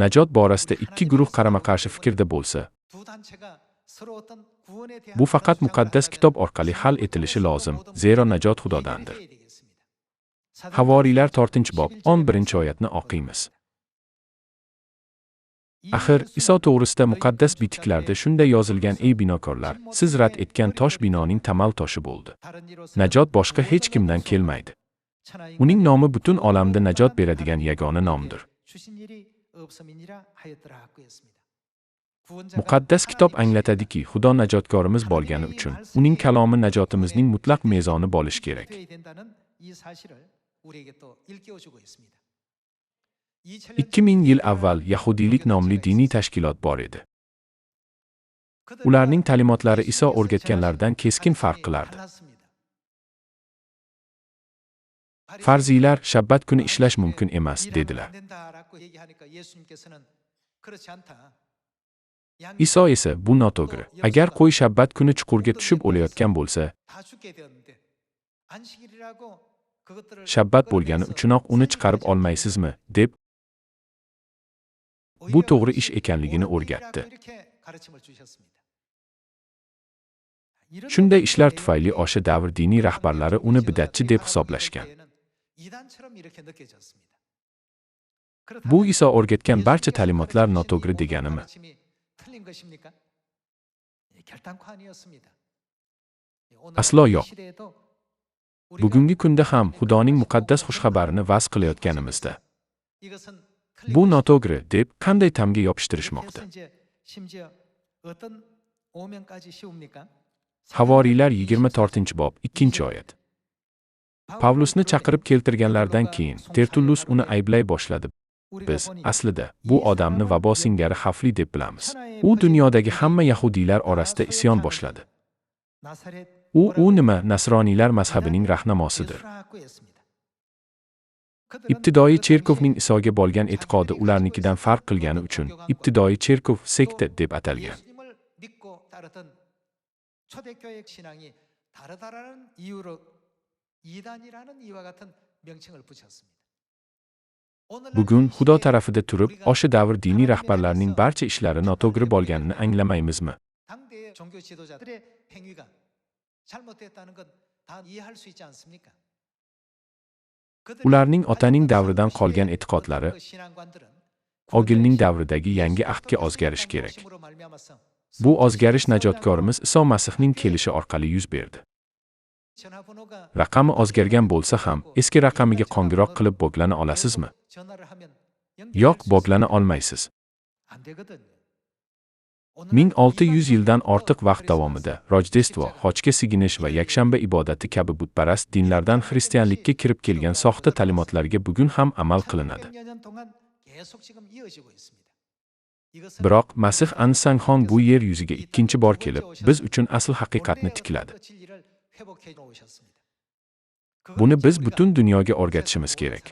najot borasida ikki guruh qarama-qarshi fikrda bo'lsa, bu faqat muqaddas kitob orqali hal etilishi lozim, zero najot Xudodandir. Havoriylar 4-bob 11-oyatni o'qiymiz. Axir, Iso to'g'risida muqaddas bitiklarda shunday yozilgan: ey binokorlar, siz rad etgan tosh binoning tamal toshi bo'ldi. Najot boshqa hech kimdan kelmaydi. Uning nomi butun olamda najot beradigan yagona nomdir. Muqaddas kitob anglatadiki, Xudo najotkorimiz bo'lgani uchun, uning kalomi najotimizning mutlaq mezoni bo'lishi kerak. 2000 yil avval Yahudiylik nomli diniy tashkilot bor edi. Ularning ta'limotlari Iso o'rgatganlardan keskin farq qilardi. Farziylar shabbat kuni ishlash mumkin emas dedilar. Iso esa bu noto'g'ri. Agar qo'y shabbat kuni chuqurga tushib o'layotgan bo'lsa, shabbat bo'lgani uchunoq uni chiqarib olmaysizmi, deb bu to'g'ri ish ekanligini o'rgatdi. Shunday ishlar tufayli o'sha davr diniy rahbarlari uni bidatchi deb hisoblashgan. Bu Iso o'rgatgan barcha ta'limotlar noto'g'ri deganimi? Aslo yo'q. Bugungi kunda ham Xudoning muqaddas xushxabarini va'z qilayotganimizda bu noto'g'ri deb qanday tamga yopishtirishmoqda? Havoriylar 24-bob 2-oyat. Pavlusni chaqirib keltirganlardan keyin Tertullus uni ayblay boshladi. Biz aslida bu odamni vabo singari xavfli deb bilamiz. U dunyodagi hamma yahudiylar orasida isyon boshladi. U nima, nasroniylar mazhabining rahnamosidir. Ibtidoiy cherkovning Isoga bo'lgan e'tiqodi ularnikidan farq qilgani uchun ibtidoiy cherkov sekta deb atalgan. Bugun Xudo tarafida turib, o'sha davr diniy rahbarlarining barcha ishlari noto'g'ri bo'lganini anglamaymizmi? Ularning otaning davridan qolgan e'tiqodlari Ogilning davridagi yangi ahdga o'zgarish kerak. Bu o'zgarish najotkorimiz Iso Masihning kelishi orqali yuz berdi. Raqami o'zgargan bo'lsa ham, eski raqamiga qo'ng'iroq qilib bog'lana olasizmi? Yo'q, bog'lana olmaysiz. 1600 yildan ortiq vaqt davomida Rojdestvo, Xochga siginish va yakshanba ibodati kabi butparast dinlardan xristianlikka kirib kelgan soxta ta'limotlarga bugun ham amal qilinadi. Biroq Masih Ansanxon bu yer yuziga ikkinchi bor kelib, biz uchun asl haqiqatni tikladi. Buni biz butun dunyoga o'rgatishimiz kerak.